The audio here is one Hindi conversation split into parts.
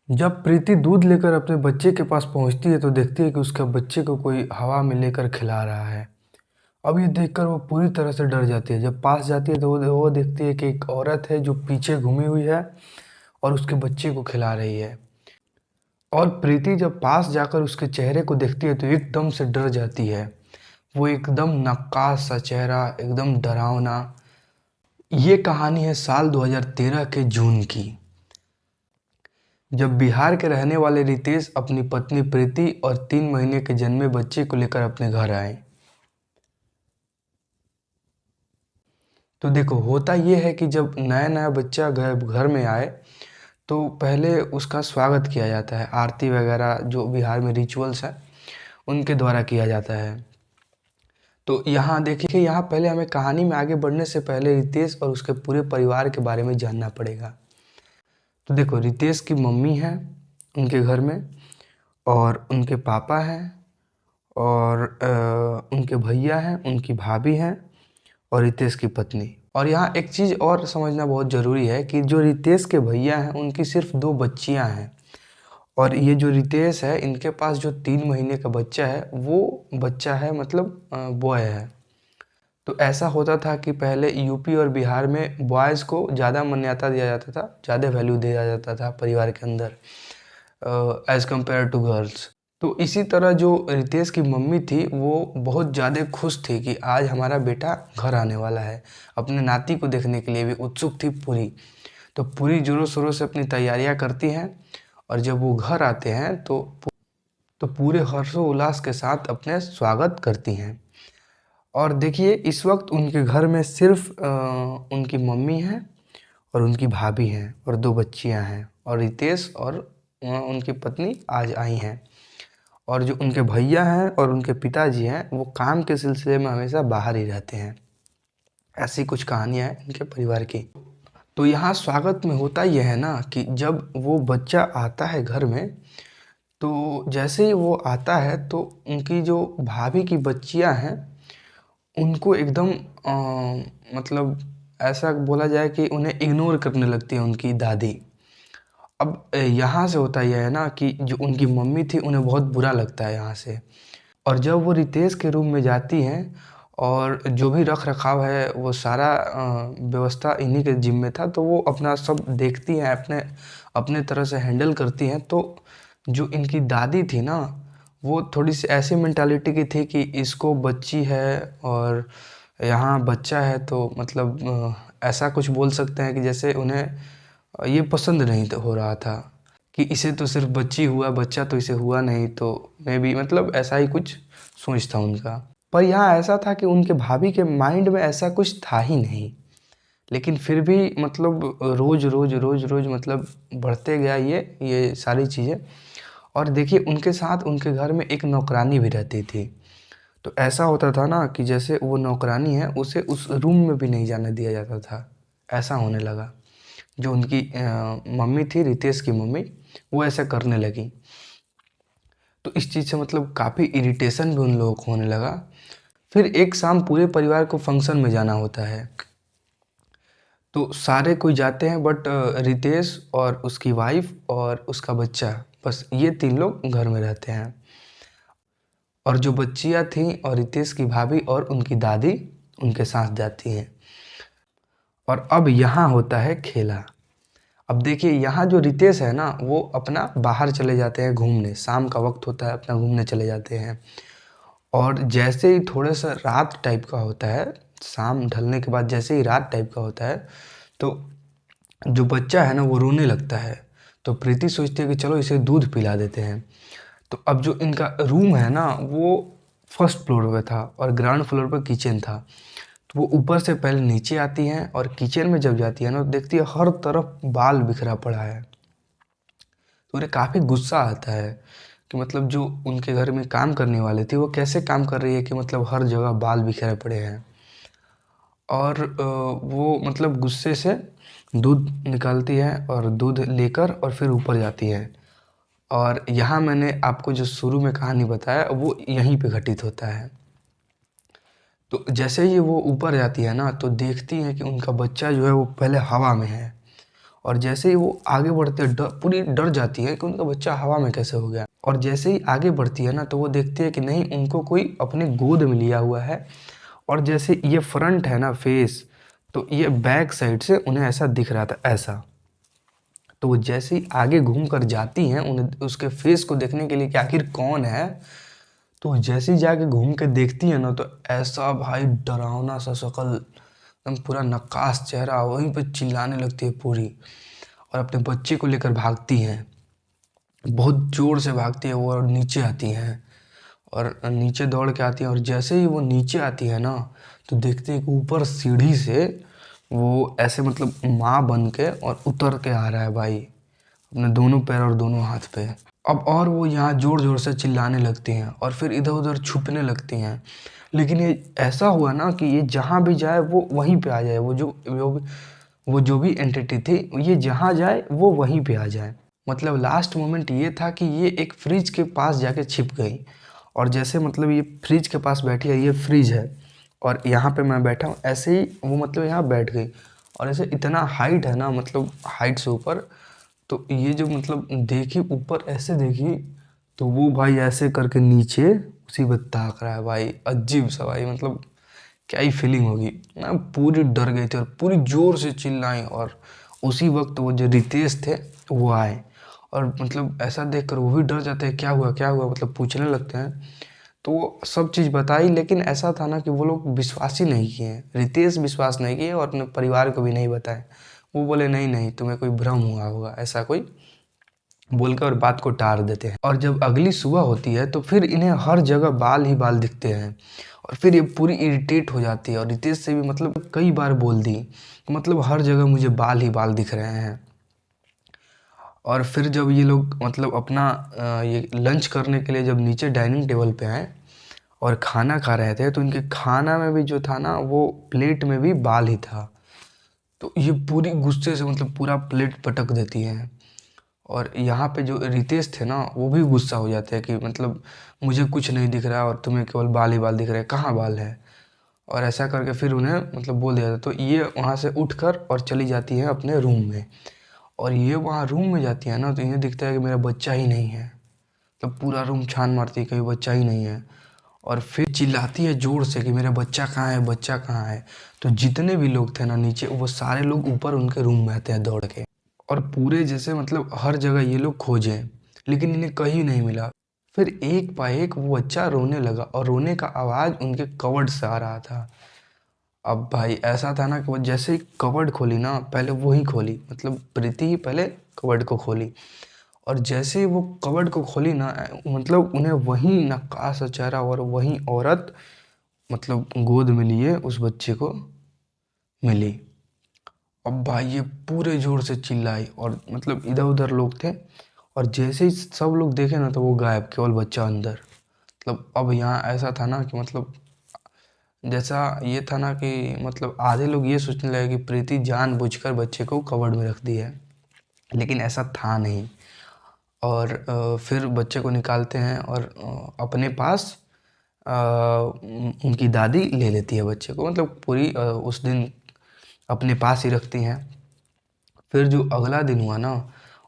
जब प्रीति दूध लेकर अपने बच्चे के पास पहुंचती है तो देखती है कि उसका बच्चे को कोई हवा में लेकर खिला रहा है। अब ये देखकर वो पूरी तरह से डर जाती है। जब पास जाती है तो वो देखती है कि एक औरत है जो पीछे घूमी हुई है और उसके बच्चे को खिला रही है। और प्रीति जब पास जाकर उसके चेहरे को देखती है तो एकदम से डर जाती है। वो एकदम नक्काश सा चेहरा, एकदम डरावना। ये कहानी है साल 2013 के जून की, जब बिहार के रहने वाले रितेश अपनी पत्नी प्रीति और 3 महीने के जन्मे बच्चे को लेकर अपने घर आए। तो देखो, होता ये है कि जब नया नया बच्चा घर घर में आए तो पहले उसका स्वागत किया जाता है। आरती वगैरह जो बिहार में रिचुअल्स हैं उनके द्वारा किया जाता है। तो यहाँ देखिए, यहाँ पहले हमें कहानी में आगे बढ़ने से पहले रितेश और उसके पूरे परिवार के बारे में जानना पड़ेगा। तो देखो, रितेश की मम्मी है उनके घर में, और उनके पापा हैं, और उनके भैया हैं, उनकी भाभी हैं, और रितेश की पत्नी। और यहाँ एक चीज़ और समझना बहुत ज़रूरी है कि जो रितेश के भैया हैं उनकी सिर्फ 2 बच्चियाँ हैं, और ये जो रितेश है इनके पास जो 3 महीने का बच्चा है वो बच्चा है, मतलब बॉय है। तो ऐसा होता था कि पहले यूपी और बिहार में बॉयज़ को ज़्यादा मान्यता दिया जाता था, ज़्यादा वैल्यू दिया जाता था परिवार के अंदर एज़ कम्पेयर टू गर्ल्स। तो इसी तरह जो रितेश की मम्मी थी वो बहुत ज़्यादा खुश थी कि आज हमारा बेटा घर आने वाला है। अपने नाती को देखने के लिए भी उत्सुक थी पूरी। तो पूरी ज़ोरों शोरों से अपनी तैयारियां करती हैं, और जब वो घर आते हैं तो पूरे हर्षोल्लास के साथ अपने स्वागत करती हैं। और देखिए, इस वक्त उनके घर में सिर्फ उनकी मम्मी है और उनकी भाभी हैं और 2 बच्चियां हैं, और रितेश और उनकी पत्नी आज आई हैं। और जो उनके भैया हैं और उनके पिताजी हैं वो काम के सिलसिले में हमेशा बाहर ही रहते हैं। ऐसी कुछ कहानियाँ हैं इनके परिवार की। तो यहाँ स्वागत में होता यह है ना कि जब वो बच्चा आता है घर में, तो जैसे ही वो आता है तो उनकी जो भाभी की बच्चियाँ हैं उनको एकदम मतलब ऐसा बोला जाए कि उन्हें इग्नोर करने लगती है उनकी दादी। अब यहाँ से होता यह है ना कि जो उनकी मम्मी थी उन्हें बहुत बुरा लगता है यहाँ से। और जब वो रितेश के रूम में जाती हैं और जो भी रख रखाव है वो सारा व्यवस्था इन्हीं के जिम्मे था, तो वो अपना सब देखती हैं, अपने अपने तरह से हैंडल करती हैं। तो जो इनकी दादी थी ना, वो थोड़ी सी ऐसी मेंटालिटी की थी कि इसको बच्ची है और यहाँ बच्चा है, तो मतलब ऐसा कुछ बोल सकते हैं कि जैसे उन्हें ये पसंद नहीं हो रहा था कि इसे तो सिर्फ बच्ची हुआ, बच्चा तो इसे हुआ नहीं, तो मे बी मतलब ऐसा ही कुछ सोच था उनका। पर यहाँ ऐसा था कि उनके भाभी के माइंड में ऐसा कुछ था ही नहीं, लेकिन फिर भी मतलब रोज़ रोज़ रोज़ रोज़ मतलब बढ़ते गया ये सारी चीज़ें। और देखिए, उनके साथ उनके घर में एक नौकरानी भी रहती थी। तो ऐसा होता था ना कि जैसे वो नौकरानी है उसे उस रूम में भी नहीं जाने दिया जाता था। ऐसा होने लगा। जो उनकी मम्मी थी, रितेश की मम्मी, वो ऐसा करने लगी। तो इस चीज़ से मतलब काफ़ी इरिटेशन भी उन लोगों को होने लगा। फिर एक शाम पूरे परिवार को फंक्शन में जाना होता है। तो सारे कोई जाते हैं बट रितेश और उसकी वाइफ और उसका बच्चा, बस ये 3 लोग घर में रहते हैं। और जो बच्चियाँ थीं और रितेश की भाभी और उनकी दादी उनके साथ जाती हैं। और अब यहाँ होता है खेला। अब देखिए, यहाँ जो रितेश है ना वो अपना बाहर चले जाते हैं घूमने। शाम का वक्त होता है, अपना घूमने चले जाते हैं। और जैसे ही थोड़ा सा रात टाइप का होता है, शाम ढलने के बाद जैसे ही रात टाइप का होता है, तो जो बच्चा है ना वो रोने लगता है। तो प्रीति सोचती है कि चलो इसे दूध पिला देते हैं। तो अब जो इनका रूम है ना वो फर्स्ट फ्लोर पे था और ग्राउंड फ्लोर पर किचन था। तो वो ऊपर से पहले नीचे आती हैं और किचन में जब जाती है ना तो देखती है हर तरफ बाल बिखरा पड़ा है। तो उन्हें काफ़ी गुस्सा आता है कि मतलब जो उनके घर में काम करने वाले थे वो कैसे काम कर रही है कि मतलब हर जगह बाल बिखरे पड़े हैं। और वो मतलब गुस्से से दूध निकालती है और दूध लेकर और फिर ऊपर जाती है। और यहाँ मैंने आपको जो शुरू में कहानी बताया वो यहीं पे घटित होता है। तो जैसे ही वो ऊपर जाती है ना तो देखती है कि उनका बच्चा जो है वो पहले हवा में है, और जैसे ही वो आगे बढ़ते हैं पूरी डर जाती है कि उनका बच्चा हवा में कैसे हो गया। और जैसे ही आगे बढ़ती है ना तो वो देखती है कि नहीं, उनको कोई अपने गोद में लिया हुआ है। और जैसे ये फ्रंट है ना फेस, तो ये बैक साइड से उन्हें ऐसा दिख रहा था, ऐसा। तो वो जैसे ही आगे घूम कर जाती हैं उन्हें उसके फेस को देखने के लिए कि आखिर कौन है, तो जैसे ही जाके घूम के देखती है ना तो ऐसा भाई डरावना सा शक्ल, एकदम पूरा नक्काश चेहरा, वहीं पे चिल्लाने लगती है पूरी। और अपने बच्चे को लेकर भागती हैं, बहुत ज़ोर से भागती है वो, और नीचे आती हैं। और नीचे दौड़ के आती हैं, और जैसे ही वो नीचे आती है ना तो देखते हैं कि ऊपर सीढ़ी से वो ऐसे मतलब माँ बन के और उतर के आ रहा है भाई, अपने दोनों पैर और दोनों हाथ पे। अब और वो यहाँ ज़ोर ज़ोर से चिल्लाने लगती हैं और फिर इधर उधर छुपने लगती हैं। लेकिन ये ऐसा हुआ ना कि ये जहाँ भी जाए वो वहीं पे आ जाए, वो जो भी एंटिटी थी, ये जहाँ जाए वो वहीं पे आ जाए। मतलब लास्ट मोमेंट ये था कि ये एक फ्रिज के पास जाके छिप गई। और जैसे मतलब ये फ्रिज के पास बैठी है, ये फ्रिज है और यहाँ पे मैं बैठा हूँ, ऐसे ही वो मतलब यहाँ बैठ गई। और ऐसे इतना हाइट है ना, मतलब हाइट से ऊपर, तो ये जो मतलब देखी ऊपर ऐसे देखी, तो वो भाई ऐसे करके नीचे उसी पे ताक रहा है भाई। अजीब सा भाई, मतलब क्या ही फीलिंग होगी। मैं पूरी डर गई थी और पूरी जोर से चिल्लाई। और उसी वक्त वो जो रितेश थे वो आए, और मतलब ऐसा देखकर वो भी डर जाते हैं, क्या हुआ क्या हुआ, मतलब पूछने लगते हैं। तो वो सब चीज़ बताई, लेकिन ऐसा था ना कि वो लोग विश्वास ही नहीं किए। रितेश विश्वास नहीं किए और अपने परिवार को भी नहीं बताए। वो बोले नहीं नहीं, तुम्हें कोई भ्रम हुआ होगा, ऐसा कोई बोलकर और बात को टार देते हैं। और जब अगली सुबह होती है तो फिर इन्हें हर जगह बाल ही बाल दिखते हैं। और फिर ये पूरी इरिटेट हो जाती है और रितेश से भी मतलब कई बार बोल दी, मतलब हर जगह मुझे बाल ही बाल दिख रहे हैं। और फिर जब ये लोग मतलब अपना ये लंच करने के लिए जब नीचे डाइनिंग टेबल पे आए और खाना खा रहे थे, तो इनके खाना में भी जो था ना, वो प्लेट में भी बाल ही था। तो ये पूरी गुस्से से मतलब पूरा प्लेट पटक देती हैं। और यहाँ पे जो रितेश थे ना, वो भी गुस्सा हो जाते हैं कि मतलब मुझे कुछ नहीं दिख रहा है और तुम्हें केवल बाल ही बाल दिख रहे हैं, कहाँ बाल है। और ऐसा करके फिर उन्हें मतलब बोल दिया था। तो ये वहाँ से उठकर और चली जाती है अपने रूम में। और ये वहाँ रूम में जाती है ना तो इन्हें दिखता है कि मेरा बच्चा ही नहीं है। तो पूरा रूम छान मारती है, कहीं बच्चा ही नहीं है। और फिर चिल्लाती है ज़ोर से कि मेरा बच्चा कहाँ है, बच्चा कहाँ है। तो जितने भी लोग थे ना नीचे, वो सारे लोग ऊपर उनके रूम में आते हैं दौड़ के। और पूरे जैसे मतलब हर जगह ये लोग खोजे, लेकिन इन्हें कहीं नहीं मिला। फिर एक बाय एक वो बच्चा रोने लगा और रोने का आवाज़ उनके कवर्ड से आ रहा था। अब भाई ऐसा था ना कि वो जैसे ही कवर्ड खोली ना, पहले वो ही खोली, मतलब प्रीति ही पहले कवर्ड को खोली। और जैसे ही वो कवर्ड को खोली ना, मतलब उन्हें वही नक्काश सा चेहरा और वही औरत मतलब गोद में लिए उस बच्चे को मिली। अब भाई ये पूरे जोर से चिल्लाई और मतलब इधर उधर लोग थे। और जैसे ही सब लोग देखे ना तो वो गायब, केवल बच्चा अंदर। मतलब अब यहाँ ऐसा था ना कि मतलब जैसा ये था ना कि मतलब आधे लोग ये सोचने लगे कि प्रीति जानबूझकर बच्चे को कवर्ड में रख दी है, लेकिन ऐसा था नहीं। और फिर बच्चे को निकालते हैं और अपने पास उनकी दादी ले लेती है बच्चे को, मतलब पूरी उस दिन अपने पास ही रखती हैं। फिर जो अगला दिन हुआ ना,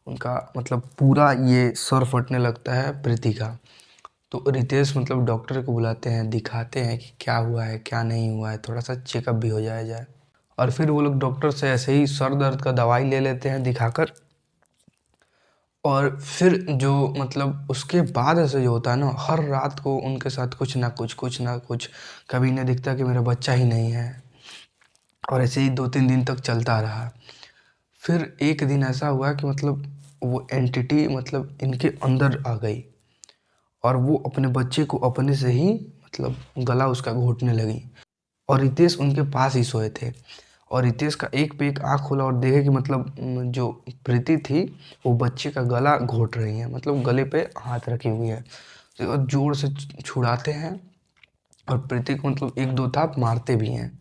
उनका मतलब पूरा ये सर फटने लगता है प्रीति का। तो रितेश मतलब डॉक्टर को बुलाते हैं, दिखाते हैं कि क्या हुआ है क्या नहीं हुआ है, थोड़ा सा चेकअप भी हो जाए। और फिर वो लोग डॉक्टर से ऐसे ही सर दर्द का दवाई ले लेते हैं दिखाकर। और फिर जो मतलब उसके बाद ऐसे जो होता है ना, हर रात को उनके साथ कुछ ना कुछ, कभी नहीं दिखता कि मेरा बच्चा ही नहीं है। और ऐसे ही 2-3 दिन तक चलता रहा। फिर एक दिन ऐसा हुआ कि मतलब वो एंटिटी मतलब इनके अंदर आ गई और वो अपने बच्चे को अपने से ही मतलब गला उसका घोटने लगी। और रितेश उनके पास ही सोए थे। और रितेश का एक पे एक आँख खोला और देखे कि मतलब जो प्रीति थी वो बच्चे का गला घोट रही है, मतलब गले पे हाथ रखी हुई है। तो जोर से छुड़ाते हैं और प्रीति को मतलब एक दो थाप मारते भी हैं।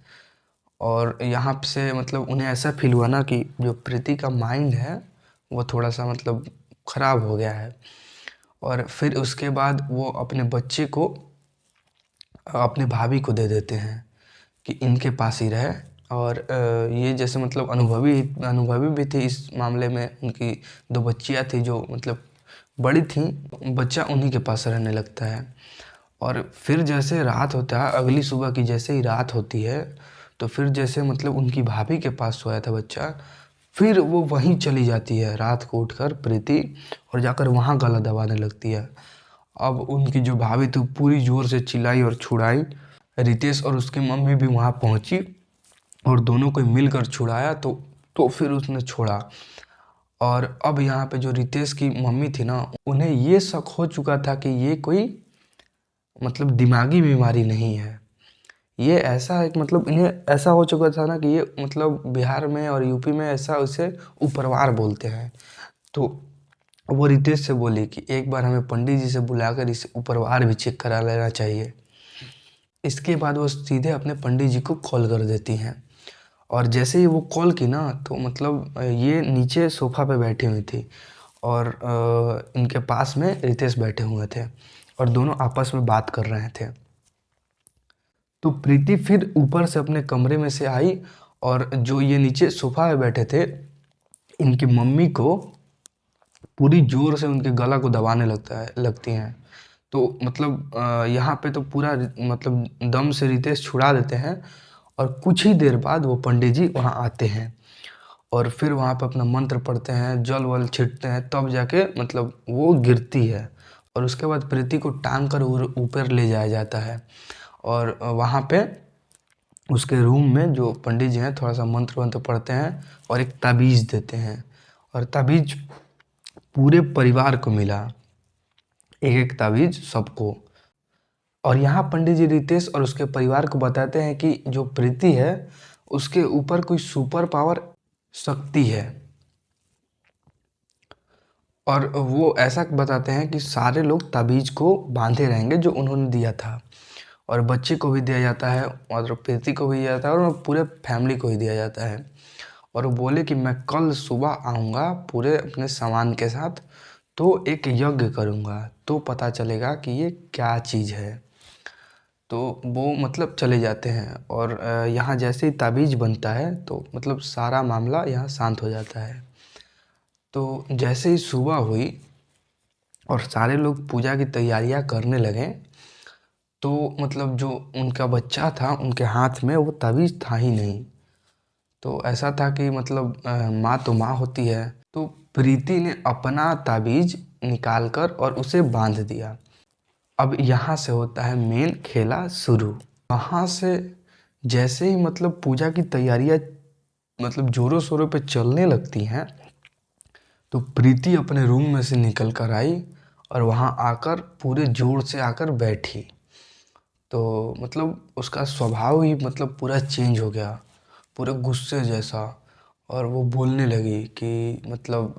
और यहाँ से मतलब उन्हें ऐसा फील हुआ ना कि जो प्रीति का माइंड है वो थोड़ा सा मतलब ख़राब हो गया है। और फिर उसके बाद वो अपने बच्चे को अपने भाभी को दे देते हैं कि इनके पास ही रहे और ये जैसे मतलब अनुभवी भी थी इस मामले में। उनकी 2 बच्चियाँ थी जो मतलब बड़ी थीं, बच्चा उन्हीं के पास रहने लगता है। और फिर जैसे रात होता है, अगली सुबह की जैसे ही रात होती है, तो फिर जैसे मतलब उनकी भाभी के पास सोया था बच्चा, फिर वो वहीं चली जाती है रात को उठकर प्रीति, और जाकर वहाँ गला दबाने लगती है। अब उनकी जो भाभी थी पूरी ज़ोर से चिल्लाई और छुड़ाई। रितेश और उसकी मम्मी भी वहाँ पहुँची और दोनों को मिलकर छुड़ाया, तो फिर उसने छोड़ा। और अब यहाँ पे जो रितेश की मम्मी थी ना, उन्हें ये शक हो चुका था कि ये कोई मतलब दिमागी बीमारी नहीं है। ये ऐसा है कि मतलब इन्हें ऐसा हो चुका था ना कि ये मतलब बिहार में और यूपी में ऐसा उसे ऊपरवार बोलते हैं। तो वो रितेश से बोली कि एक बार हमें पंडित जी से बुलाकर इसे ऊपरवार भी चेक करा लेना चाहिए। इसके बाद वो सीधे अपने पंडित जी को कॉल कर देती हैं। और जैसे ही वो कॉल की ना, तो मतलब ये नीचे सोफ़ा पे बैठी हुई थी और इनके पास में रितेश बैठे हुए थे और दोनों आपस में बात कर रहे थे। तो प्रीति फिर ऊपर से अपने कमरे में से आई और जो ये नीचे सोफ़ा पे बैठे थे, इनकी मम्मी को पूरी ज़ोर से उनके गला को दबाने लगती हैं। तो मतलब यहाँ पे तो पूरा मतलब दम से रितेश छुड़ा देते हैं और कुछ ही देर बाद वो पंडित जी वहाँ आते हैं और फिर वहाँ पे अपना मंत्र पढ़ते हैं, जल वल छिड़कते हैं, तब जाके मतलब वो गिरती है। और उसके बाद प्रीति को टांग कर ऊपर ले जाया जाता है और वहाँ पे उसके रूम में जो पंडित जी हैं थोड़ा सा मंत्र वंत्र पढ़ते हैं और एक ताबीज़ देते हैं। और ताबीज़ पूरे परिवार को मिला, एक एक ताबीज़ सबको। और यहाँ पंडित जी रितेश और उसके परिवार को बताते हैं कि जो प्रीति है उसके ऊपर कोई सुपर पावर शक्ति है। और वो ऐसा बताते हैं कि सारे लोग ताबीज़ को बांधे रहेंगे जो उन्होंने दिया था, और बच्चे को भी दिया जाता है और प्रीति को भी दिया जाता है और पूरे फैमिली को ही दिया जाता है। और वो बोले कि मैं कल सुबह आऊँगा पूरे अपने सामान के साथ, तो एक यज्ञ करूँगा, तो पता चलेगा कि ये क्या चीज़ है। तो वो मतलब चले जाते हैं और यहाँ जैसे ही ताबीज़ बनता है तो मतलब सारा मामला यहाँ शांत हो जाता है। तो जैसे ही सुबह हुई और सारे लोग पूजा की तैयारियाँ करने लगे, तो मतलब जो उनका बच्चा था उनके हाथ में वो ताबीज़ था ही नहीं। तो ऐसा था कि मतलब माँ तो माँ होती है। तो प्रीति ने अपना ताबीज़ निकाल कर और उसे बांध दिया। अब यहाँ से होता है मेन खेला शुरू। वहाँ से जैसे ही मतलब पूजा की तैयारियाँ मतलब ज़ोरों शोरों पे चलने लगती हैं, तो प्रीति अपने रूम में से निकल कर आई और वहाँ आकर पूरे ज़ोर से आकर बैठी। तो मतलब उसका स्वभाव ही मतलब पूरा चेंज हो गया, पूरे गुस्से जैसा। और वो बोलने लगी कि मतलब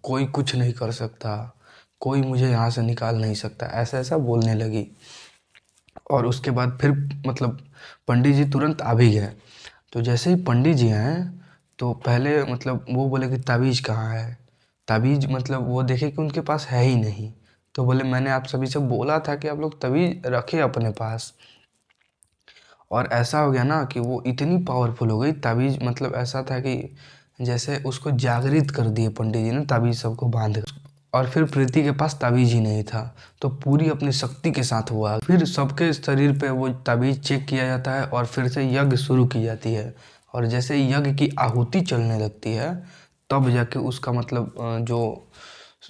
कोई कुछ नहीं कर सकता, कोई मुझे यहाँ से निकाल नहीं सकता, ऐसा ऐसा बोलने लगी। और उसके बाद फिर मतलब पंडित जी तुरंत आ भी गए। तो जैसे ही पंडित जी आए तो पहले मतलब वो बोले कि ताबीज़ कहाँ है। ताबीज़ मतलब वो देखे कि उनके पास है ही नहीं। तो बोले मैंने आप सभी से बोला था कि आप लोग ताबीज़ रखें अपने पास। और ऐसा हो गया ना कि वो इतनी पावरफुल हो गई ताबीज़, मतलब ऐसा था कि जैसे उसको जागृत कर दिए पंडित जी ने ताबीज़ सबको बांध कर। और फिर प्रीति के पास ताबीज़ ही नहीं था, तो पूरी अपनी शक्ति के साथ हुआ। फिर सबके शरीर पे वो ताबीज़ चेक किया जाता है और फिर से यज्ञ शुरू की जाती है। और जैसे यज्ञ की आहुति चलने लगती है, तब जाके उसका मतलब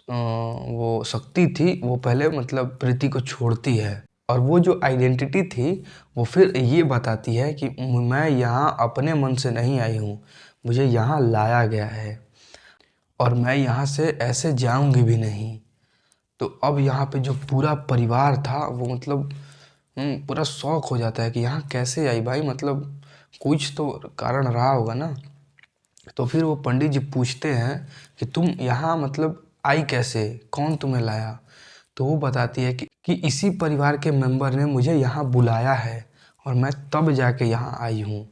वो शक्ति थी वो पहले मतलब प्रीति को छोड़ती है। और वो जो आइडेंटिटी थी वो फिर ये बताती है कि मैं यहाँ अपने मन से नहीं आई हूँ, मुझे यहाँ लाया गया है और मैं यहाँ से ऐसे जाऊँगी भी नहीं। तो अब यहाँ पे जो पूरा परिवार था वो मतलब पूरा शौक हो जाता है कि यहाँ कैसे आई भाई, मतलब कुछ तो कारण रहा होगा ना। तो फिर वो पंडित जी पूछते हैं कि तुम यहाँ मतलब आई कैसे, कौन तुम्हें लाया। तो वो बताती है कि इसी परिवार के मेंबर ने मुझे यहाँ बुलाया है और मैं तब जाके यहाँ आई हूँ।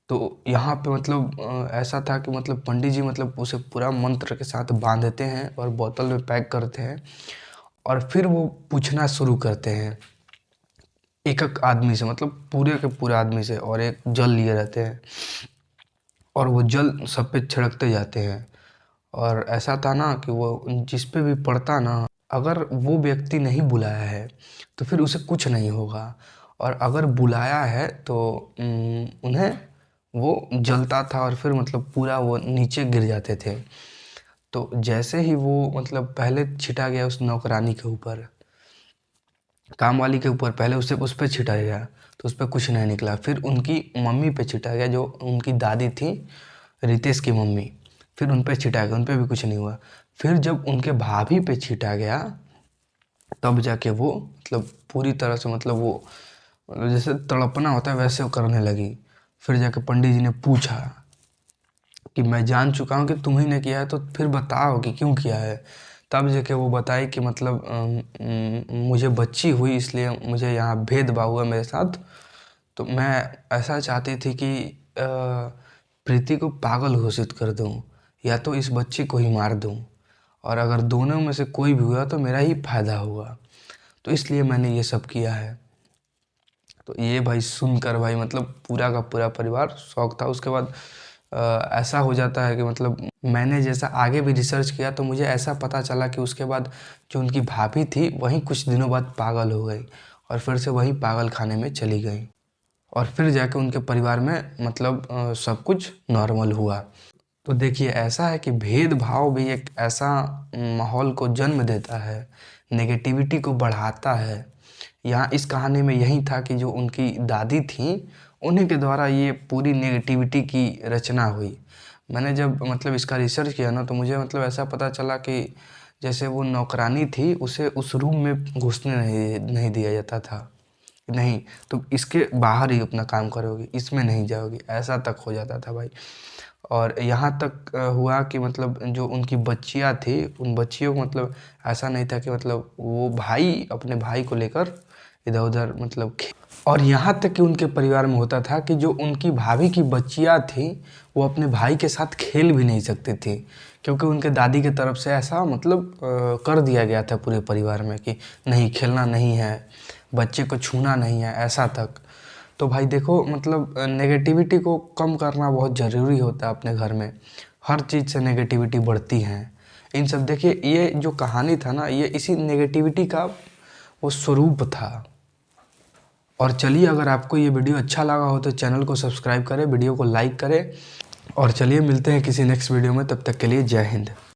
तो यहाँ पे मतलब ऐसा था कि मतलब पंडित जी मतलब उसे पूरा मंत्र के साथ बांधते हैं और बोतल में पैक करते हैं और फिर वो पूछना शुरू करते हैं एक-एक आदमी से, मतलब पूरे के पूरे आदमी से, और एक जल लिए रहते हैं और वो जल सब पे छिड़कते जाते हैं। और ऐसा था ना कि वो जिस पे भी पड़ता ना, अगर वो व्यक्ति नहीं बुलाया है तो फिर उसे कुछ नहीं होगा, और अगर बुलाया है तो उन्हें वो जलता था और फिर मतलब पूरा वो नीचे गिर जाते थे। तो जैसे ही वो मतलब पहले छिटा गया उस नौकरानी के ऊपर, काम वाली के ऊपर, पहले उसे उस पे छिटा गया तो उस पे कुछ नहीं निकला। फिर उनकी मम्मी पे छिटा गया, जो उनकी दादी थी, रितेश की मम्मी, फिर उन पे छिटा गया, उन पे भी कुछ नहीं हुआ। फिर जब उनके भाभी पे छिटा गया तब जाके वो मतलब पूरी तरह से, मतलब वो मतलब जैसे तड़पना होता है वैसे वो करने लगी। फिर जाके पंडित जी ने पूछा कि मैं जान चुका हूँ कि तुम ही ने किया है, तो फिर बताओ कि क्यों किया है। तब जाके वो बताई कि मतलब मुझे बच्ची हुई इसलिए मुझे यहाँ भेदभाव हुआ मेरे साथ, तो मैं ऐसा चाहती थी कि प्रीति को पागल घोषित कर दूँ या तो इस बच्ची को ही मार दूँ, और अगर दोनों में से कोई भी हुआ तो मेरा ही फायदा होगा, तो इसलिए मैंने ये सब किया है। तो ये भाई सुनकर भाई मतलब पूरा का पूरा परिवार शॉक था। उसके बाद ऐसा हो जाता है कि मतलब मैंने जैसा आगे भी रिसर्च किया तो मुझे ऐसा पता चला कि उसके बाद जो उनकी भाभी थी वहीं कुछ दिनों बाद पागल हो गई और फिर से वहीं पागल खाने में चली गई, और फिर जाके उनके परिवार में मतलब सब कुछ नॉर्मल हुआ। तो देखिए ऐसा है कि भेदभाव भी एक ऐसा माहौल को जन्म देता है, नेगेटिविटी को बढ़ाता है। यहाँ इस कहानी में यही था कि जो उनकी दादी थी उन्हीं के द्वारा ये पूरी नेगेटिविटी की रचना हुई। मैंने जब मतलब इसका रिसर्च किया ना तो मुझे मतलब ऐसा पता चला कि जैसे वो नौकरानी थी उसे उस रूम में घुसने नहीं दिया जाता था, नहीं तुम इसके बाहर ही अपना काम करोगी, इसमें नहीं जाओगी, ऐसा तक हो जाता था भाई। और यहाँ तक हुआ कि मतलब जो उनकी बच्चियाँ थी उन बच्चियों को मतलब ऐसा नहीं था कि मतलब वो भाई अपने भाई को लेकर इधर उधर मतलब और यहाँ तक कि उनके परिवार में होता था कि जो उनकी भाभी की बच्चियाँ थी वो अपने भाई के साथ खेल भी नहीं सकती थी, क्योंकि उनके दादी की तरफ से ऐसा मतलब कर दिया गया था पूरे परिवार में कि नहीं खेलना नहीं है, बच्चे को छूना नहीं है, ऐसा तक। तो भाई देखो मतलब नेगेटिविटी को कम करना बहुत ज़रूरी होता है अपने घर में। हर चीज़ से नेगेटिविटी बढ़ती है। इन सब देखिए ये जो कहानी था ना ये इसी नेगेटिविटी का वो स्वरूप था। और चलिए अगर आपको ये वीडियो अच्छा लगा हो तो चैनल को सब्सक्राइब करें, वीडियो को लाइक करें, और चलिए मिलते हैं किसी नेक्स्ट वीडियो में, तब तक के लिए जय हिंद।